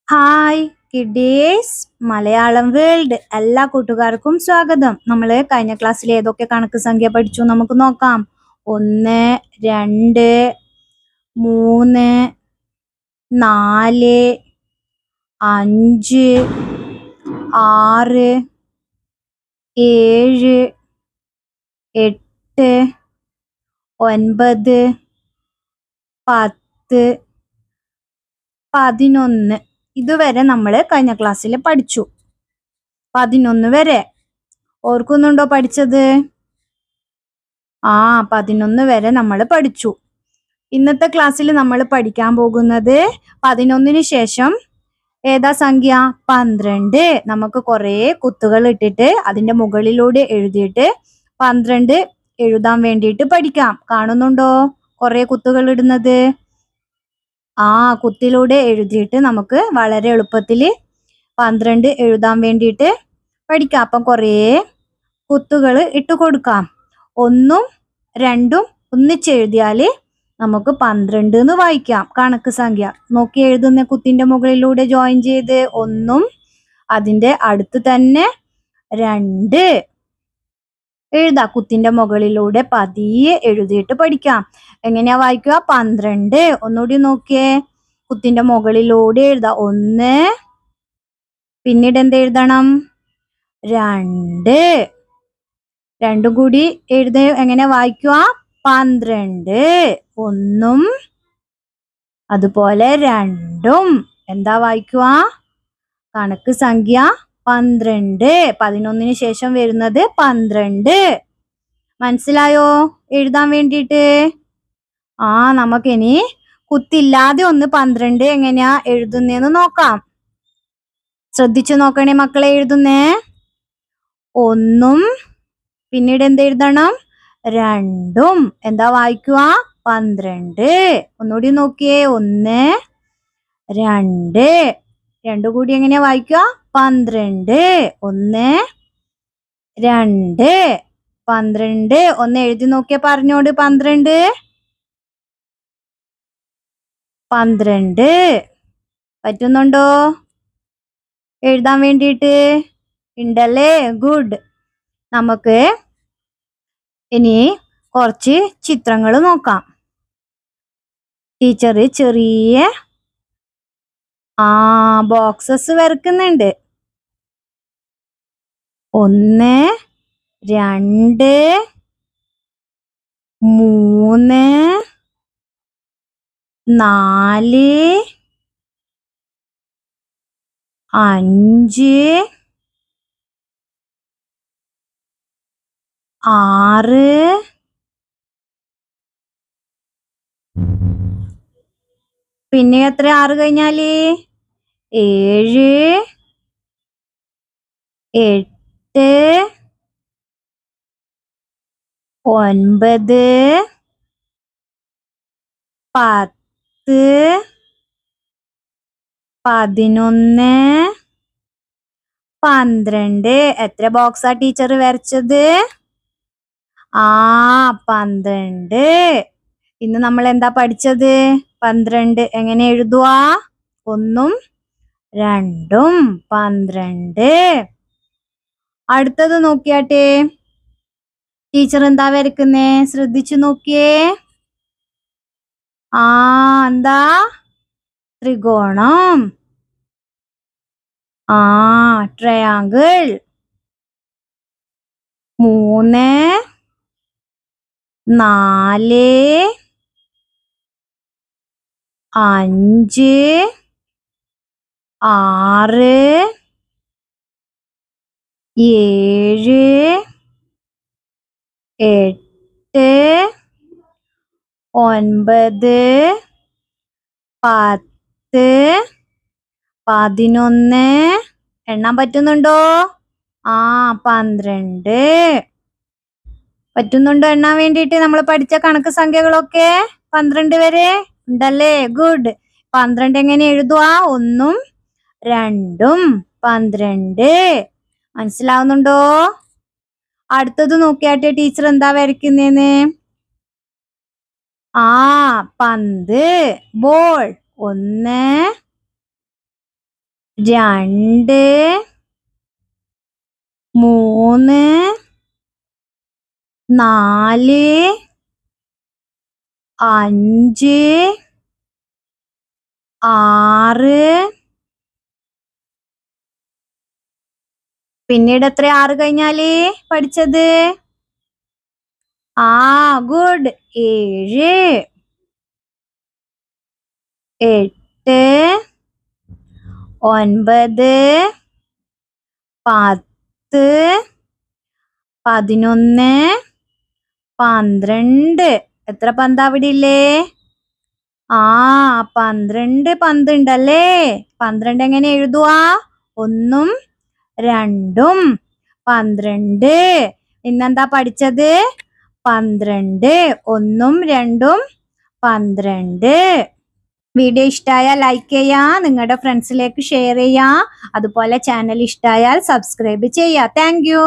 Hi kiddies Malayalam world എല്ലാ കൂട്ടുകാർക്കും സ്വാഗതം. നമ്മൾ കഴിഞ്ഞ ക്ലാസ്സിൽ ഏതൊക്കെ കണക്ക് സംഖ്യ പഠിച്ചു നമുക്ക് നോക്കാം. 1 2 3 4 5 6 7 8 9 10 11 ഇതുവരെ നമ്മൾ കഴിഞ്ഞ ക്ലാസ്സിൽ പഠിച്ചു. 11 വരെ ഓർക്കുന്നുണ്ടോ പഠിച്ചത്? 11 വരെ നമ്മൾ പഠിച്ചു. ഇന്നത്തെ ക്ലാസ്സിൽ നമ്മൾ പഠിക്കാൻ പോകുന്നത് 11 ശേഷം ഏതാ സംഖ്യ? 12. നമുക്ക് കുറേ കുത്തുകൾ ഇട്ടിട്ട് അതിന്റെ മുകളിലൂടെ എഴുതിയിട്ട് 12 എഴുതാൻ വേണ്ടിയിട്ട് പഠിക്കാം. കാണുന്നുണ്ടോ കുറേ കുത്തുകൾ ഇടുന്നത്? കുത്തിലൂടെ എഴുതിയിട്ട് നമുക്ക് വളരെ എളുപ്പത്തിൽ 12 എഴുതാൻ വേണ്ടിയിട്ട് പഠിക്കാം. അപ്പം കുറേ കുത്തുകൾ ഇട്ട് കൊടുക്കാം. 1ഉം 2ഉം ഒന്നിച്ചെഴുതിയാൽ നമുക്ക് 12 എന്ന് വായിക്കാം. കണക്ക് സംഖ്യ നോക്കി എഴുതുന്ന കുത്തിന്റെ മുകളിലൂടെ ജോയിൻ ചെയ്ത് 1ഉം അതിന്റെ അടുത്ത് തന്നെ 2 എഴുതാം. കുത്തിന്റെ മുകളിലൂടെ പതിയെ എഴുതിയിട്ട് പഠിക്കാം. എങ്ങനെയാ വായിക്കുക? 12. ഒന്നുകൂടി നോക്കിയേ. കുത്തിന്റെ മുകളിലൂടെ എഴുതാം. 1, പിന്നീട് എന്ത് എഴുതണം? 2. രണ്ടും കൂടി എഴുത എങ്ങനെ വായിക്കുക? 12. 1ഉം അതുപോലെ 2ഉം എന്താ വായിക്കുക? കണക്ക് സംഖ്യ 12. 11 ശേഷം വരുന്നത് 12. മനസ്സിലായോ എഴുതാൻ വേണ്ടിയിട്ട്? നമുക്കിനി കുത്തില്ലാതെ ഒന്ന് 12 എങ്ങനെയാ എഴുതുന്നേന്ന് നോക്കാം. ശ്രദ്ധിച്ചു നോക്കണേ മക്കളെ. എഴുതുന്നേ 1ഉം പിന്നീട് എന്ത് എഴുതണം? 2ഉം എന്താ വായിക്കുക? 12. ഒന്നുകൂടി നോക്കിയേ. 1 2 രണ്ടു കൂടി എങ്ങനെയാ വായിക്കുക? 12. 1 2 12. ഒന്ന് എഴുതി നോക്കിയാ പറഞ്ഞോട്. 12 12 പറ്റുന്നുണ്ടോ എഴുതാൻ വേണ്ടിയിട്ട്? ഉണ്ടല്ലേ? ഗുഡ്. നമുക്ക് ഇനി കുറച്ച് ചിത്രങ്ങൾ നോക്കാം. ടീച്ചർ ചെറിയ ബോക്സസ് വരക്കുന്നുണ്ട്. 1 2 3 4 5 6 പിന്നെ എത്ര? 6 കഴിഞ്ഞാല് 7 8 9 10 11 12. എത്ര ബോക്സാ ടീച്ചർ വരച്ചത്? 12. ഇന്ന് നമ്മൾ എന്താ പഠിച്ചത്? 12 എങ്ങനെ എഴുതുക? 1ഉം 2ഉം 12. അടുത്തത് നോക്കിയാട്ടെ. ടീച്ചർ എന്താ വരക്കുന്നേ? ശ്രദ്ധിച്ചു നോക്കിയേ. എന്താ? ത്രികോണം. ട്രയാങ്കിൾ. 3 4 5 6 7 8 9 10 11. എണ്ണാൻ പറ്റുന്നുണ്ടോ? 12. പറ്റുന്നുണ്ടോ എണ്ണാൻ വേണ്ടിയിട്ട്? നമ്മൾ പഠിച്ച കണക്ക് സംഖ്യകളൊക്കെ 12 വരെ ഉണ്ടല്ലേ? ഗുഡ്. 12 എങ്ങനെ എഴുതുക? 1ഉം 2ഉം 12. മനസ്സിലാവുന്നുണ്ടോ? അടുത്തത് നോക്കിയാട്ടെ ടീച്ചർ എന്താ വരയ്ക്കുന്നേന്ന്. പന്ത്, ബോൾ. 1 2 3 4 5 6 പിന്നീട് എത്ര 6 കഴിഞ്ഞാല് പഠിച്ചത്? ഗുഡ്. 7 8 9 10 11 12. എത്ര പന്ത് അവിടെ ഇല്ലേ? 12 പന്ത് ഉണ്ടല്ലേ? 12 എങ്ങനെ എഴുതുവാ? 1ഉം 2ഉം 12. ഇന്നെന്താ പഠിച്ചത്? 12. 1ഉം 2ഉം 12. വീഡിയോ ഇഷ്ടമായാൽ ലൈക്ക് ചെയ്യാ, നിങ്ങളുടെ ഫ്രണ്ട്സിലേക്ക് ഷെയർ ചെയ്യാ, അതുപോലെ ചാനൽ ഇഷ്ടമായാൽ സബ്സ്ക്രൈബ് ചെയ്യാ. Thank you.